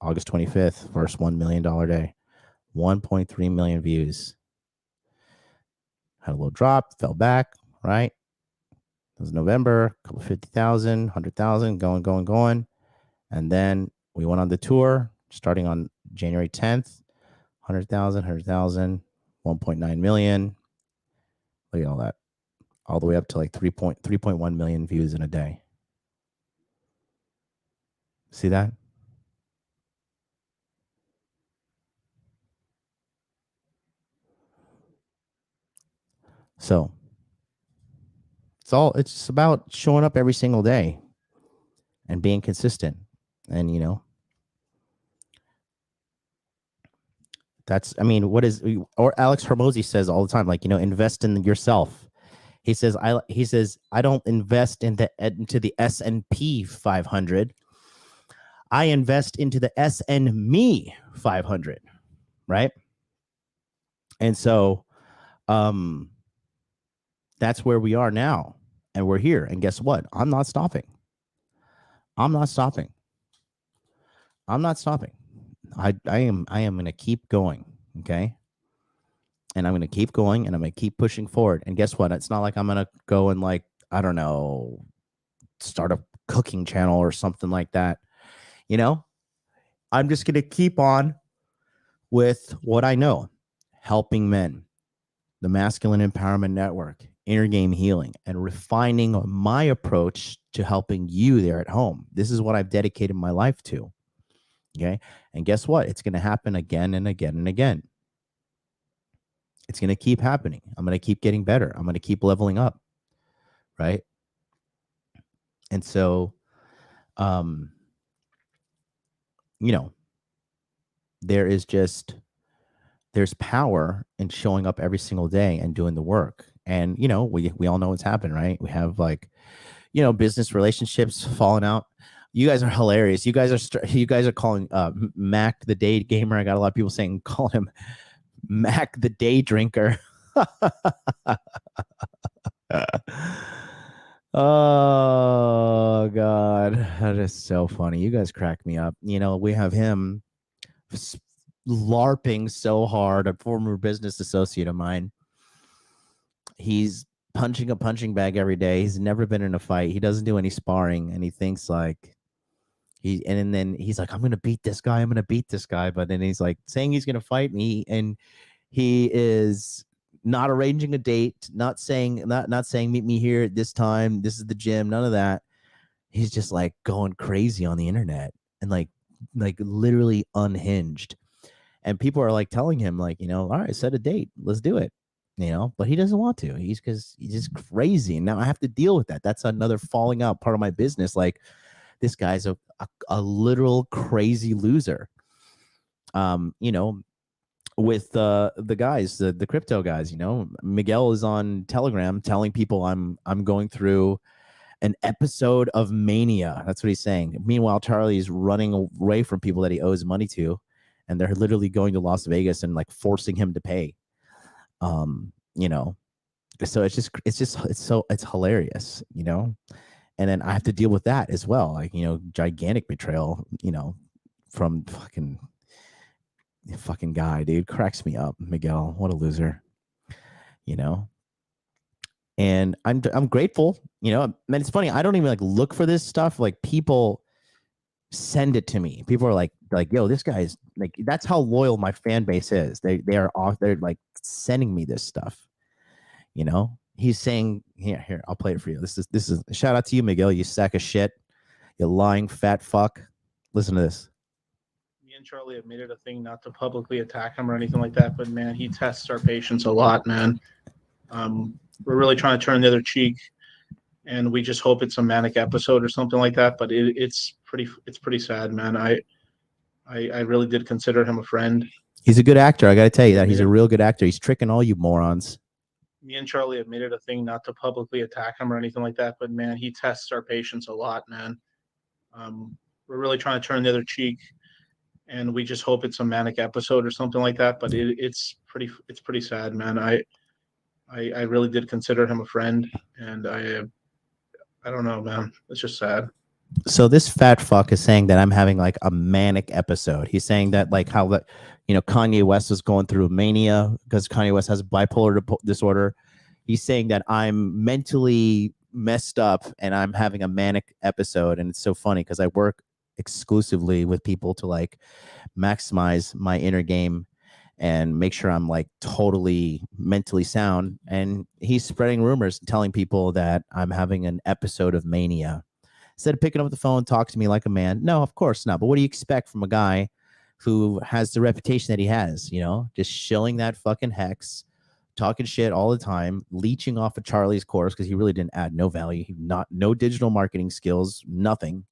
August 25th, first $1 million day, 1.3 million views. Had a little drop, fell back, right? It was November, a couple 50,000, 100,000, going. And then we went on the tour starting on January 10th, 100,000, 1.9 million. Look at all that. All the way up to like 3.1 million views in a day. See that? So it's just about showing up every single day and being consistent. And, you know, what is, or Alex Hormozy says all the time, like, you know, invest in yourself. He says, I don't invest into the S&P 500. I invest into the S&Me 500. Right. And so, that's where we are now, and we're here. And guess what? I'm not stopping. I am going to keep going. Okay. And I'm going to keep going, and I'm going to keep pushing forward. And guess what? It's not like I'm going to go and, like, I don't know, start a cooking channel or something like that. You know, I'm just going to keep on with what I know, helping men, the Masculine Empowerment Network, Inner Game Healing, and refining my approach to helping you there at home. This is what I've dedicated my life to. Okay. And guess what? It's going to happen again and again and again. It's going to keep happening. I'm going to keep getting better. I'm going to keep leveling up. Right. And so, you know, there's power in showing up every single day and doing the work. And, you know, we all know what's happened, right? We have, like, you know, business relationships falling out. You guys are hilarious. You guys are calling Mac the day gamer. I got a lot of people saying, call him Mac the day drinker. Oh God, that is so funny. You guys crack me up. You know, we have him LARPing so hard, a former business associate of mine. He's punching a punching bag every day. He's never been in a fight. He doesn't do any sparring, and he thinks, like, and then he's like, I'm gonna beat this guy. But then he's like saying he's gonna fight me, and he is not arranging a date, not saying meet me here at this time. This is the gym. None of that. He's just, like, going crazy on the internet and like literally unhinged. And people are, like, telling him, like, you know, all right, set a date. Let's do it. You know, but he doesn't want to. He's just crazy. And now I have to deal with that. That's another falling out part of my business. Like, this guy's a literal crazy loser. You know, with the guys, the crypto guys, you know, Miguel is on Telegram telling people I'm going through an episode of mania. That's what he's saying. Meanwhile, Charlie's running away from people that he owes money to, and they're literally going to Las Vegas and, like, forcing him to pay. You know, so it's hilarious, you know. And then I have to deal with that as well, like, you know, gigantic betrayal, you know, from fucking guy, dude, cracks me up. Miguel, what a loser, you know. And I'm grateful, you know. Man, it's funny, I don't even, like, look for this stuff. Like, people send it to me. People are like, yo, this guy's, like, that's how loyal my fan base is. They're like sending me this stuff, you know. He's saying, here, I'll play it for you. This is shout out to you, Miguel, you sack of shit, you lying fat fuck. Listen to this. Me and Charlie have made it a thing not to publicly attack him or anything like that, but man, he tests our patience a lot, man. We're really trying to turn the other cheek, and we just hope it's a manic episode or something like that. But it's pretty sad, man. I really did consider him a friend. He's a good actor. I got to tell you that. He's a real good actor. He's tricking all you morons. Me and Charlie have made it a thing not to publicly attack him or anything like that, but man, he tests our patience a lot, man. We're really trying to turn the other cheek, and we just hope it's a manic episode or something like that. But it's pretty sad, man. I really did consider him a friend, and I don't know, man. It's just sad. So this fat fuck is saying that I'm having like a manic episode. He's saying that like how that, Kanye West was going through mania because Kanye West has bipolar disorder. He's saying that I'm mentally messed up and I'm having a manic episode. And it's so funny because I work exclusively with people to like maximize my inner game and make sure I'm like totally mentally sound. And he's spreading rumors, telling people that I'm having an episode of mania. Instead of picking up the phone, talk to me like a man. No, of course not. But what do you expect from a guy who has the reputation that he has, just shilling that fucking hex, talking shit all the time, leeching off of Charlie's course because he really didn't add no value. No digital marketing skills, nothing.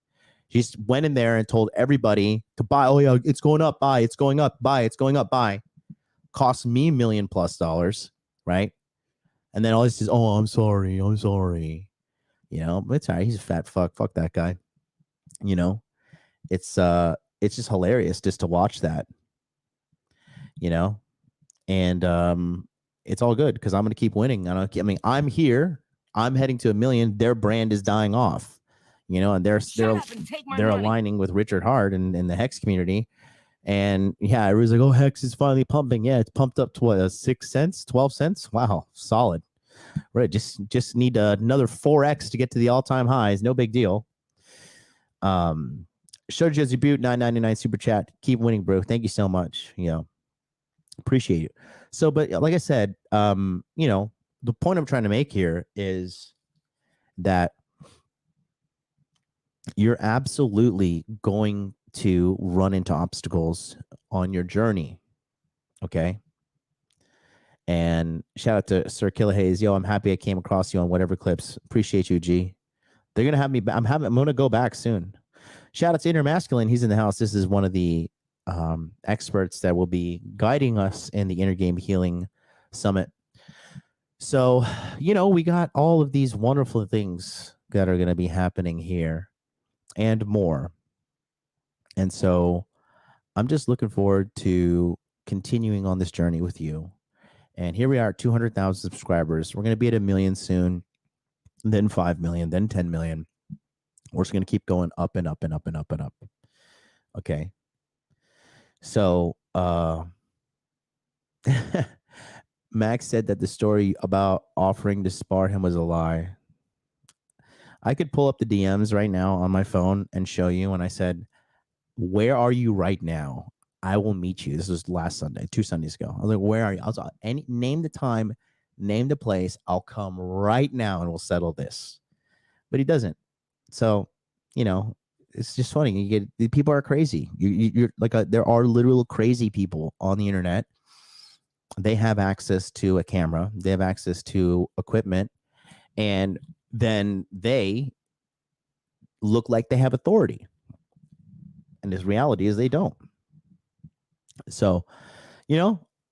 He just went in there and told everybody to buy. Oh yeah, it's going up, buy. It's going up, buy. It's going up, buy. Cost me $1 million+, right? And then all this is, oh, I'm sorry. But it's all right. He's a fat fuck. Fuck that guy. It's just hilarious just to watch that. And it's all good because I'm gonna keep winning. I'm here. I'm heading to $1 million. Their brand is dying off. And they're aligning with Richard Hart and the Hex community. And yeah, everyone's like, oh, Hex is finally pumping. Yeah, it's pumped up to what, 6 cents, 12 cents? Wow, solid. Right, just need another 4x to get to the all-time highs. No big deal. Show Josie Butte, $9.99 super chat. Keep winning, bro. Thank you so much. Appreciate you. So, but like I said, the point I'm trying to make here is that you're absolutely going to run into obstacles on your journey. Okay. And shout out to Sir Killer Hayes. Yo, I'm happy I came across you on whatever clips. Appreciate you, G. They're gonna have me. I'm gonna go back soon. Shout out to Inner Masculine. He's in the house. This is one of the experts that will be guiding us in the Inner Game Healing Summit. So, we got all of these wonderful things that are going to be happening here and more. And so I'm just looking forward to continuing on this journey with you. And here we are, 200,000 subscribers. We're going to be at 1 million soon, then 5 million, then 10 million. We're just going to keep going up and up and up and up and up. Okay. So, Max said that the story about offering to spar him was a lie. I could pull up the DMs right now on my phone and show you. And I said, where are you right now? I will meet you. This was last Sunday, 2 Sundays ago. I was like, where are you? I was like, name the time, name the place. I'll come right now and we'll settle this. But he doesn't. So, it's just funny. People are crazy. You're like, there are literal crazy people on the internet. They have access to a camera. They have access to equipment. And then they look like they have authority. And this reality is they don't. So,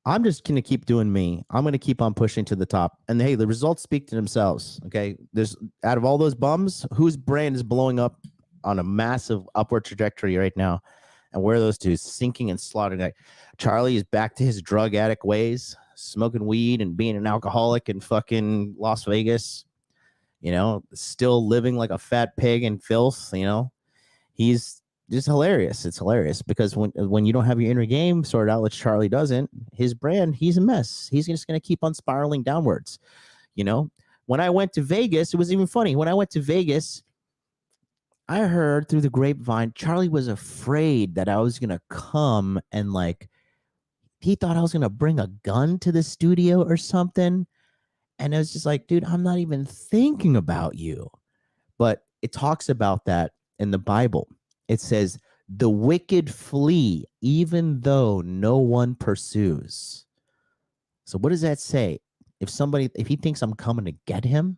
I'm just going to keep doing me. I'm going to keep on pushing to the top. And hey, the results speak to themselves. Okay. There's out of all those bums, whose brand is blowing up on a massive upward trajectory right now? And where are those two? Sinking and slaughtering. Like, Charlie is back to his drug addict ways, smoking weed and being an alcoholic in fucking Las Vegas, still living like a fat pig in filth. He's just hilarious. It's hilarious because when you don't have your inner game sorted out, which Charlie doesn't, his brand, he's a mess. He's just going to keep on spiraling downwards. When I went to Vegas, it was even funny. When I went to Vegas, I heard through the grapevine, Charlie was afraid that I was going to come and he thought I was going to bring a gun to the studio or something. And I was just like, dude, I'm not even thinking about you. But it talks about that in the Bible. It says, the wicked flee even though no one pursues. So what does that say? If he thinks I'm coming to get him,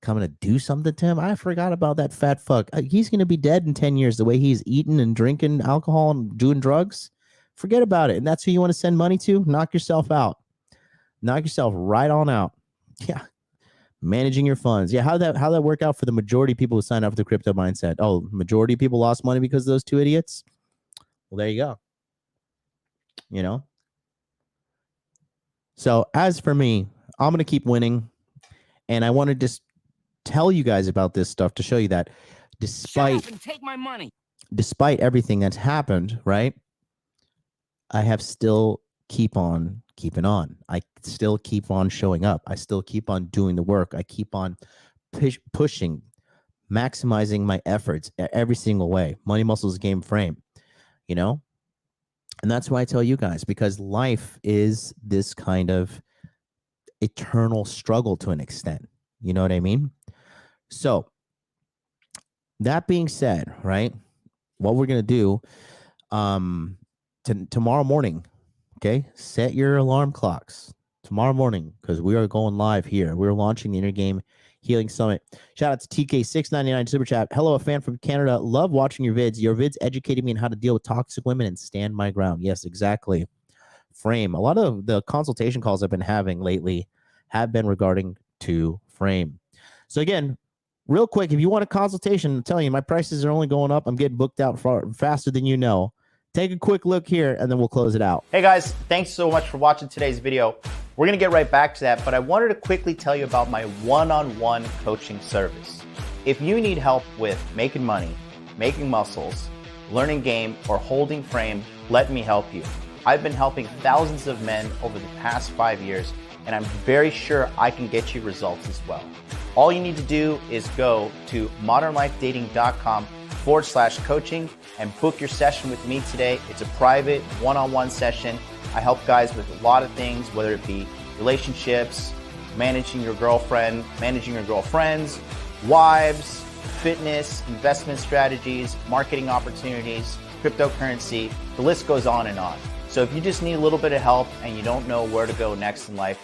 coming to do something to him, I forgot about that fat fuck. He's going to be dead in 10 years the way he's eating and drinking alcohol and doing drugs. Forget about it. And that's who you want to send money to? Knock yourself out. Knock yourself right on out. Yeah. Managing your funds. Yeah, how'd that work out for the majority of people who signed up for the crypto mindset? Oh, majority of people lost money because of those two idiots? Well, there you go. you know? So as for me, I'm going to keep winning. And I want to just tell you guys about this stuff to show you that Shut up and take my money. despite everything that's happened, right? I have still keep on keeping on. I still keep on showing up. I still keep on doing the work. I keep on pushing, maximizing my efforts every single way. Money, muscles, game, frame, you know? And that's why I tell you guys, because life is this kind of eternal struggle to an extent. You know what I mean? So that being said, right, what we're going to do tomorrow morning, okay, set your alarm clocks tomorrow morning because we are going live here. We're launching the Inner Game Healing Summit. Shout out to TK699 Super Chat. Hello, a fan from Canada. Love watching your vids. Your vids educated me on how to deal with toxic women and stand my ground. Yes, exactly. Frame. A lot of the consultation calls I've been having lately have been regarding to Frame. So again, real quick, if you want a consultation, I'm telling you, my prices are only going up. I'm getting booked out faster than you know. Take a quick look here, and then we'll close it out. Hey guys, thanks so much for watching today's video. We're gonna get right back to that, but I wanted to quickly tell you about my one-on-one coaching service. If you need help with making money, making muscles, learning game, or holding frame, let me help you. I've been helping thousands of men over the past 5 years, and I'm very sure I can get you results as well. All you need to do is go to modernlifedating.com/coaching and book your session with me today. It's a private one-on-one session. I help guys with a lot of things, whether it be relationships, managing your girlfriend, managing your girlfriends, wives, fitness, investment strategies, marketing opportunities, cryptocurrency. The list goes on and on. So if you just need a little bit of help and you don't know where to go next in life,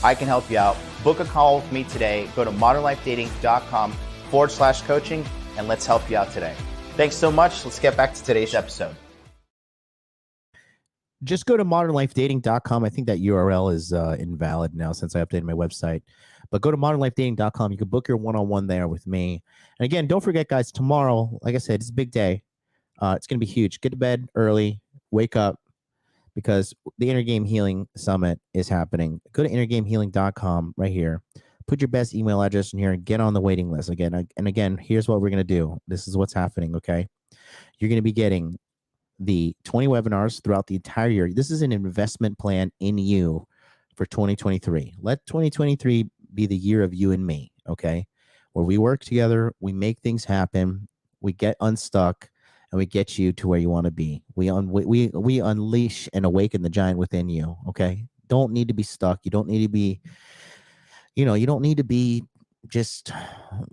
I can help you out. Book a call with me today. Go to modernlifedating.com/coaching and let's help you out today. Thanks so much. Let's get back to today's episode. Just go to modernlifedating.com. I think that URL is invalid now since I updated my website. But go to modernlifedating.com. You can book your one-on-one there with me. And again, don't forget, guys, tomorrow, like I said, it's a big day. It's going to be huge. Get to bed early. Wake up. Because the Inner Game Healing Summit is happening. Go to innergamehealing.com right here. Put your best email address in here and get on the waiting list. Again, here's what we're going to do. This is what's happening, okay? You're going to be getting the 20 webinars throughout the entire year. This is an investment plan in you for 2023. Let 2023 be the year of you and me, okay? Where we work together, we make things happen, we get unstuck, and we get you to where you want to be. We unleash and awaken the giant within you, okay? Don't need to be stuck. You don't need to be, you don't need to be just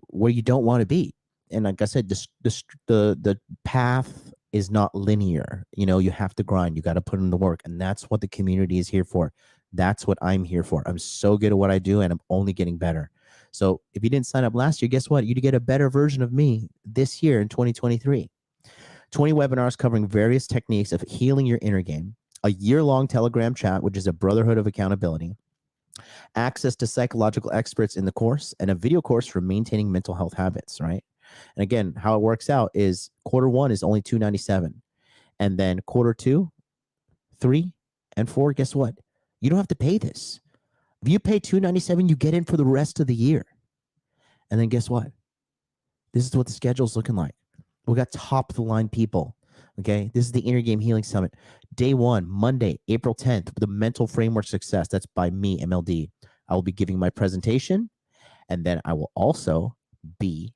where you don't want to be. And like I said, the path is not linear. You have to grind. You got to put in the work. And that's what the community is here for. That's what I'm here for. I'm so good at what I do, and I'm only getting better. So if you didn't sign up last year, guess what? You get a better version of me this year in 2023. 20 webinars covering various techniques of healing your inner game, a year-long Telegram chat, which is a brotherhood of accountability, access to psychological experts in the course, and a video course for maintaining mental health habits, right? And again, how it works out is quarter one is only $297. And then quarter 2, 3, and 4, guess what? You don't have to pay this. If you pay $297, you get in for the rest of the year. And then guess what? This is what the schedule's looking like. We got top of the line people. Okay. This is the Inner Game Healing Summit. Day 1, Monday, April 10th, the Mental Framework Success. That's by me, MLD. I will be giving my presentation, and then I will also be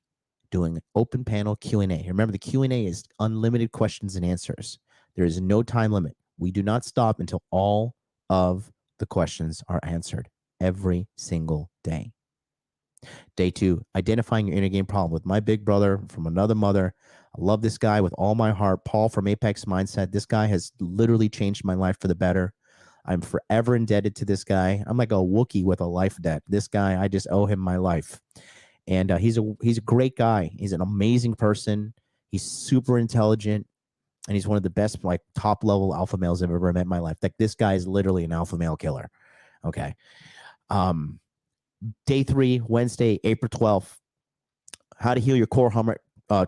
doing open panel Q&A. Remember, the Q&A is unlimited questions and answers. There is no time limit. We do not stop until all of the questions are answered every single day. Day 2, identifying your inner game problem with my big brother from another mother. I love this guy with all my heart. Paul from Apex Mindset. This guy has literally changed my life for the better. I'm forever indebted to this guy. I'm like a Wookiee with a life debt. This guy, I just owe him my life. And he's a great guy. He's an amazing person. He's super intelligent. And he's one of the best, top level alpha males I've ever met in my life. Like, this guy is literally an alpha male killer. Okay. Day 3, Wednesday, April 12th. How to heal your core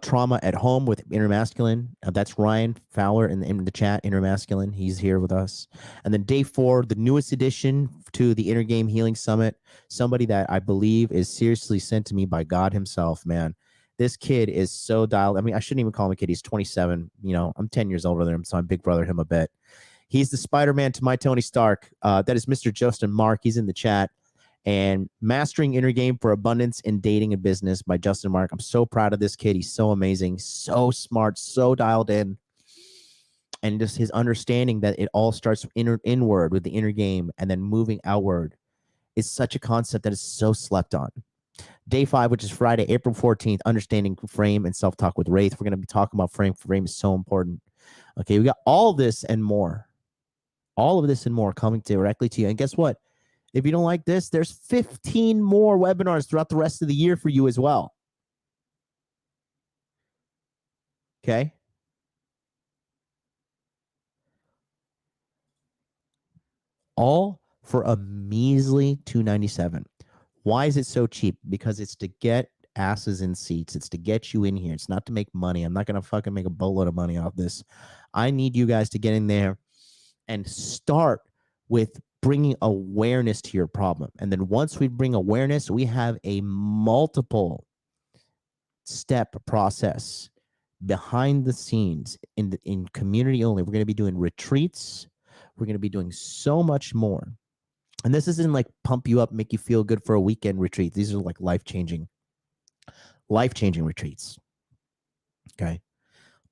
Trauma at Home with Inner Masculine. That's Ryan Fowler in the chat, Inner Masculine. He's here with us. And then day 4, the newest addition to the Inner Game Healing Summit, somebody that I believe is seriously sent to me by God himself, man. This kid is so dialed. I mean, I shouldn't even call him a kid. He's 27. You know, I'm 10 years older than him, so I'm big brother him a bit. He's the Spider-Man to my Tony Stark. That is Mr. Justin Mark. He's in the chat. And Mastering Inner Game for Abundance in Dating and Business by Justin Mark. I'm so proud of this kid. He's so amazing, so smart, so dialed in. And just his understanding that it all starts inward with the inner game and then moving outward is such a concept that is so slept on. Day 5, which is Friday, April 14th, Understanding Frame and Self-Talk with Wraith. We're going to be talking about frame. Frame is so important. Okay, we got all this and more. All of this and more coming directly to you. And guess what? If you don't like this, there's 15 more webinars throughout the rest of the year for you as well. Okay? All for a measly $297. Why is it so cheap? Because it's to get asses in seats. It's to get you in here. It's not to make money. I'm not going to fucking make a boatload of money off this. I need you guys to get in there and start with bringing awareness to your problem. And then once we bring awareness, we have a multiple step process behind the scenes in community only. We're going to be doing retreats. We're going to be doing so much more. And this isn't like pump you up, make you feel good for a weekend retreat. These are like life-changing retreats. Okay.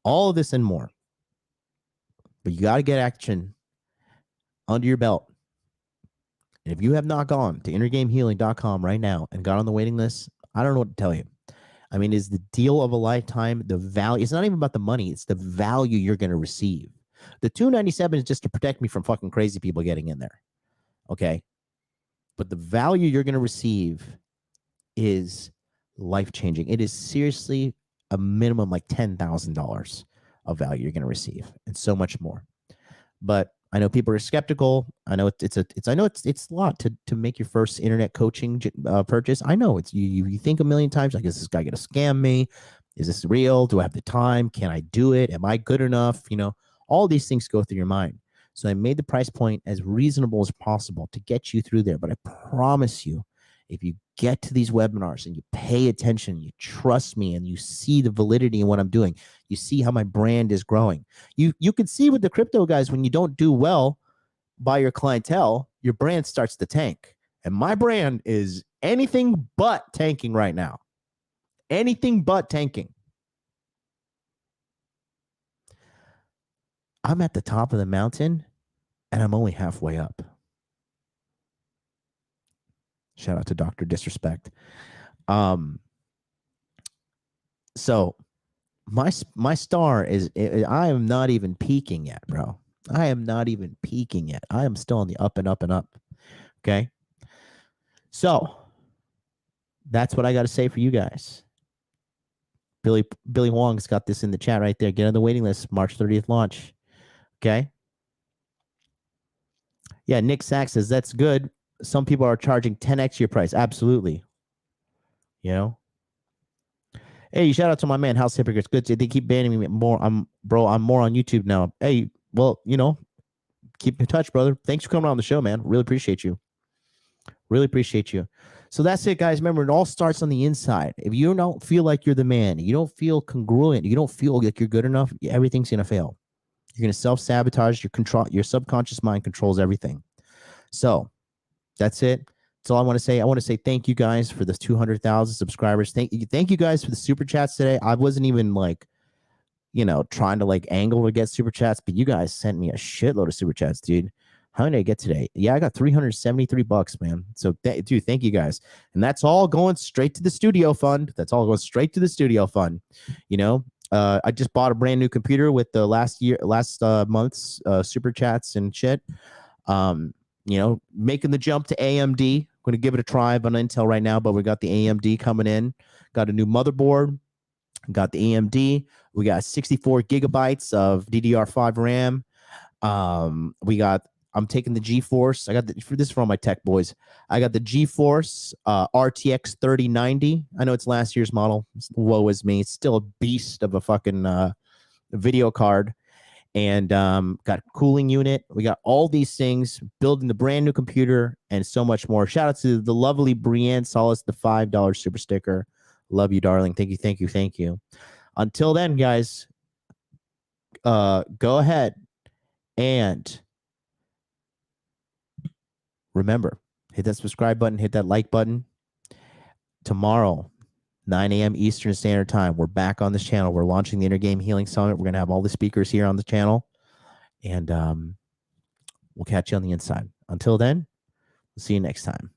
All of this and more. But you got to get action under your belt. And if you have not gone to innergamehealing.com right now and got on the waiting list, I don't know what to tell you. I mean, it's the deal of a lifetime. The value, it's not even about the money. It's the value you're going to receive. The $297 is just to protect me from fucking crazy people getting in there. Okay. But the value you're going to receive is life-changing. It is seriously a minimum like $10,000 of value you're going to receive and so much more. But I know people are skeptical. I know it's a lot to make your first internet coaching purchase. I know it's you think a million times, like, is this guy going to scam me? Is this real? Do I have the time? Can I do it? Am I good enough? You know, all these things go through your mind. So I made the price point as reasonable as possible to get you through there. But I promise you, if you get to these webinars and you pay attention, you trust me, and you see the validity in what I'm doing, you see how my brand is growing. You can see with the crypto guys, when you don't do well by your clientele, your brand starts to tank. And my brand is anything but tanking right now. Anything but tanking. I'm at the top of the mountain and I'm only halfway up. Shout out to Dr. Disrespect. So my star is, I am not even peaking yet, bro. I am not even peaking yet. I am still on the up and up and up. Okay. So that's what I got to say for you guys. Billy Wong's got this in the chat right there. Get on the waiting list. March 30th launch. Okay. Yeah. Nick Sachs says that's good. Some people are charging 10x your price. Absolutely. You know. Hey, shout out to my man House Hypocrites. Good. They keep banning me more. I'm more on YouTube now. Hey, well, you know, keep in touch, brother. Thanks for coming on the show, man. Really appreciate you. Really appreciate you. So that's it, guys. Remember, it all starts on the inside. If you don't feel like you're the man, you don't feel congruent, you don't feel like you're good enough, everything's gonna fail. You're gonna self-sabotage. Your subconscious mind controls everything. So that's it. That's all I want to say. I want to say thank you guys for the 200,000 subscribers. Thank you guys for the super chats today. I wasn't even like, you know, trying to like angle to get super chats, but you guys sent me a shitload of super chats, dude. How many did I get today? Yeah, I got $373, man. So, dude, thank you guys. And that's all going straight to the studio fund. That's all going straight to the studio fund. You know, I just bought a brand new computer with the last month's super chats and shit. You know, making the jump to AMD. Going to give it a try on Intel right now, but we got the AMD coming in. Got a new motherboard. Got the AMD. We got 64 gigabytes of DDR5 RAM. We got I'm taking the GeForce. I got this for all my tech boys. I got the GeForce RTX 3090. I know it's last year's model. Woe is me. It's still a beast of a fucking video card. And got a cooling unit. We got all these things, building the brand new computer, and so much more. Shout out to the lovely Brienne Solis, the $5 super sticker. Love you, darling. Thank you, thank you, thank you. Until then, guys, go ahead and remember, hit that subscribe button, hit that like button. Tomorrow, 9 a.m. Eastern Standard Time, we're back on this channel. We're launching the Intergame Healing Summit. We're going to have all the speakers here on the channel, and we'll catch you on the inside. Until then, we'll see you next time.